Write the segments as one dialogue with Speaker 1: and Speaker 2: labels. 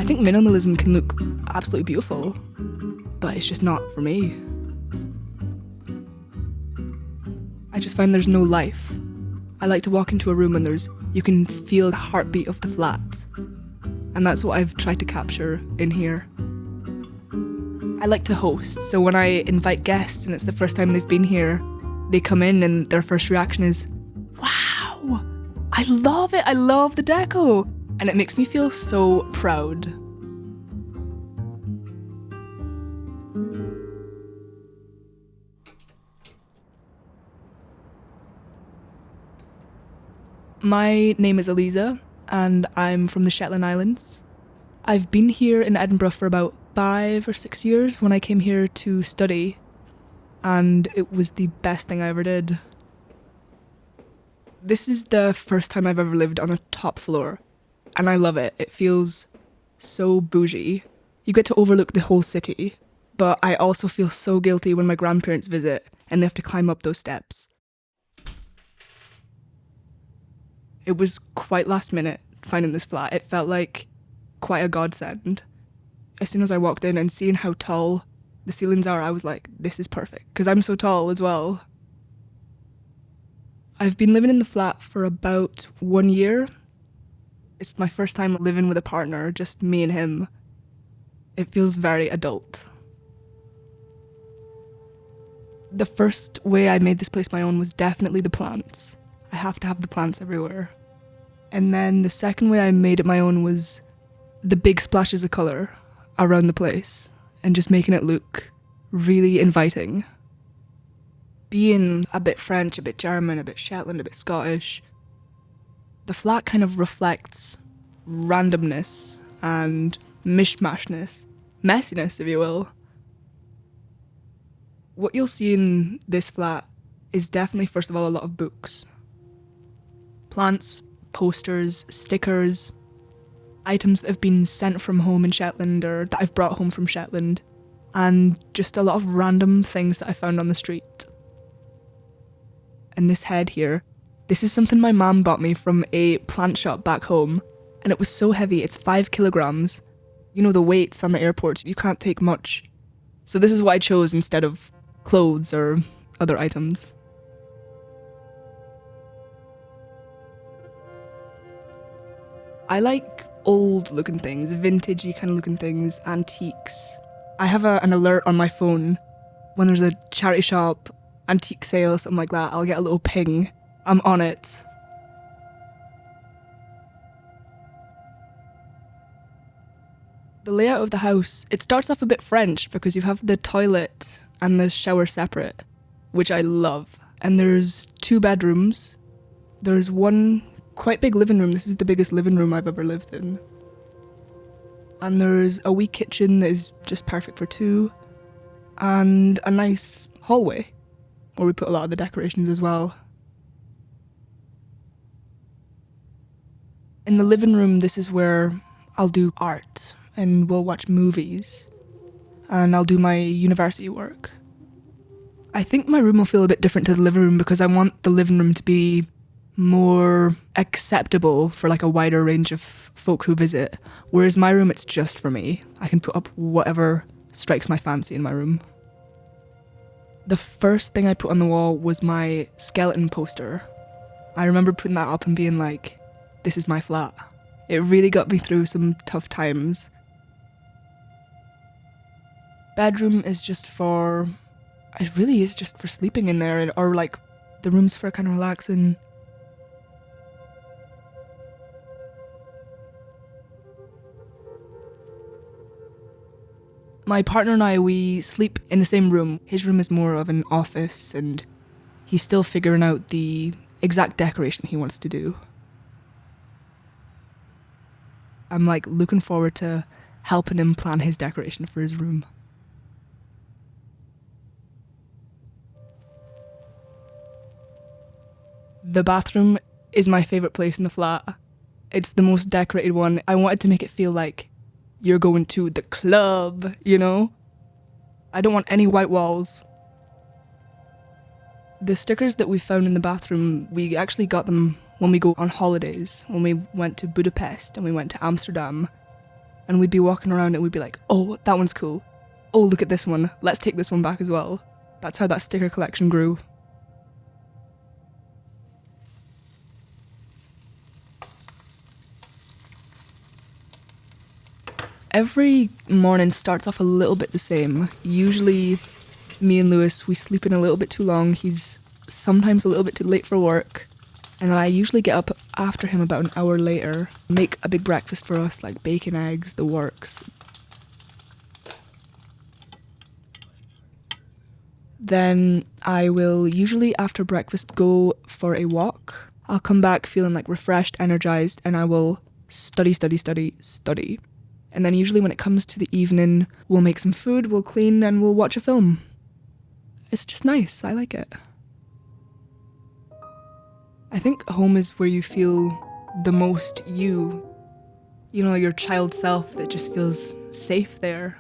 Speaker 1: think minimalism can look absolutely beautiful, but it's just not for me. I just find there's no life. I like to walk into a room and you can feel the heartbeat of the flat. And that's what I've tried to capture in here. I like to host, so when I invite guests and it's the first time they've been here, they come in and their first reaction is, wow, I love it, I love the deco. And it makes me feel so proud. My name is Eliza, and I'm from the Shetland Islands. I've been here in Edinburgh for about 5 or 6 years when I came here to study, and it was the best thing I ever did. This is the first time I've ever lived on a top floor, and I love it. It feels so bougie. You get to overlook the whole city, but I also feel so guilty when my grandparents visit and they have to climb up those steps. It was quite last minute finding this flat. It felt like quite a godsend. As soon as I walked in and seeing how tall the ceilings are, I was like, this is perfect, because I'm so tall as well. I've been living in the flat for about 1 year. It's my first time living with a partner, just me and him. It feels very adult. The first way I made this place my own was definitely the plants. I have to have the plants everywhere. And then the second way I made it my own was the big splashes of colour around the place and just making it look really inviting. Being a bit French, a bit German, a bit Shetland, a bit Scottish, the flat kind of reflects randomness and mishmashness, messiness, if you will. What you'll see in this flat is definitely, first of all, a lot of books. Plants, posters, stickers, items that have been sent from home in Shetland or that I've brought home from Shetland, and just a lot of random things that I found on the street. And this head here, this is something my mum bought me from a plant shop back home, and it was so heavy, it's 5 kilograms. You know the weights on the airports, you can't take much. So this is what I chose instead of clothes or other items. I like old looking things, vintagey kind of looking things, antiques. I have an alert on my phone when there's a charity shop, antique sale, something like that. I'll get a little ping. I'm on it. The layout of the house, it starts off a bit French because you have the toilet and the shower separate, which I love. And there's 2 bedrooms. There's one quite big living room. This is the biggest living room I've ever lived in. And there's a wee kitchen that is just perfect for 2. And a nice hallway where we put a lot of the decorations as well. In the living room, this is where I'll do art and we'll watch movies and I'll do my university work. I think my room will feel a bit different to the living room because I want the living room to be more acceptable for like a wider range of folk who visit, whereas my room, it's just for me. I can put up whatever strikes my fancy in my room. The first thing I put on the wall was my skeleton poster. I remember putting that up and being like, this is my flat. It really got me through some tough times. Bedroom is just for, it really is just for sleeping in there, or like the room's for kind of relaxing. My partner and I, we sleep in the same room. His room is more of an office and he's still figuring out the exact decoration he wants to do. I'm like looking forward to helping him plan his decoration for his room. The bathroom is my favourite place in the flat. It's the most decorated one. I wanted to make it feel like you're going to the club, you know? I don't want any white walls. The stickers that we found in the bathroom, we actually got them when we go on holidays, when we went to Budapest and we went to Amsterdam. and we'd be walking around and we'd be like, oh, that one's cool. Oh, look at this one. Let's take this one back as well. That's how that sticker collection grew. Every morning starts off a little bit the same. Usually, me and Lewis, we sleep in a little bit too long. He's sometimes a little bit too late for work. And then I usually get up after him about an hour later, make a big breakfast for us, like bacon, eggs, the works. Then I will usually after breakfast go for a walk. I'll come back feeling like refreshed, energized, and I will study. And then usually when it comes to the evening, we'll make some food, we'll clean, and we'll watch a film. It's just nice. I like it. I think home is where you feel the most you. You know, your child self that just feels safe there.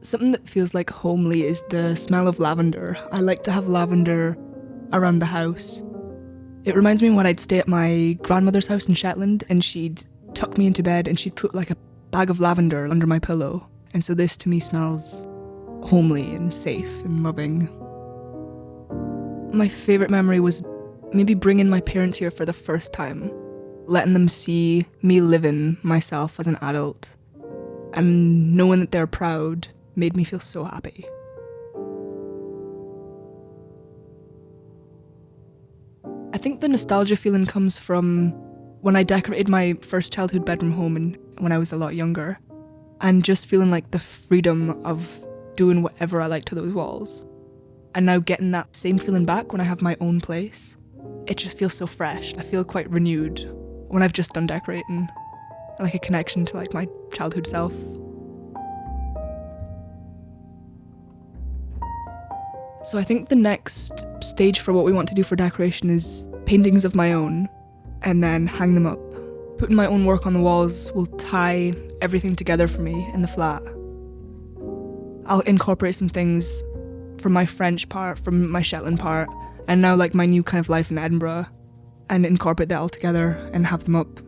Speaker 1: Something that feels like homely is the smell of lavender. I like to have lavender around the house. It reminds me when I'd stay at my grandmother's house in Shetland and she'd tuck me into bed and she'd put like a bag of lavender under my pillow. And so this to me smells homely and safe and loving. My favourite memory was maybe bringing my parents here for the first time, letting them see me living myself as an adult, and knowing that they're proud made me feel so happy. I think the nostalgia feeling comes from when I decorated my first childhood bedroom home and when I was a lot younger, and just feeling like the freedom of doing whatever I like to those walls. And now getting that same feeling back when I have my own place, it just feels so fresh. I feel quite renewed when I've just done decorating, like a connection to like my childhood self. So I think the next stage for what we want to do for decoration is paintings of my own and then hang them up. Putting my own work on the walls will tie everything together for me in the flat. I'll incorporate some things from my French part, from my Shetland part, and now like my new kind of life in Edinburgh, and incorporate that all together and have them up.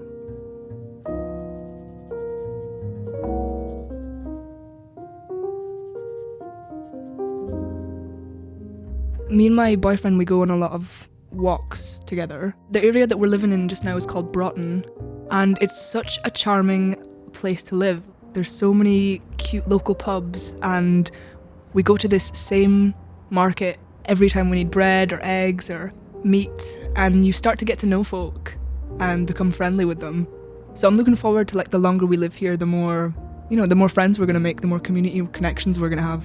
Speaker 1: Me and my boyfriend, we go on a lot of walks together. The area that we're living in just now is called Broughton, and it's such a charming place to live. There's so many cute local pubs, and we go to this same market every time we need bread or eggs or meat, and you start to get to know folk and become friendly with them. So I'm looking forward to like the longer we live here, the more, the more friends we're going to make, the more community connections we're going to have.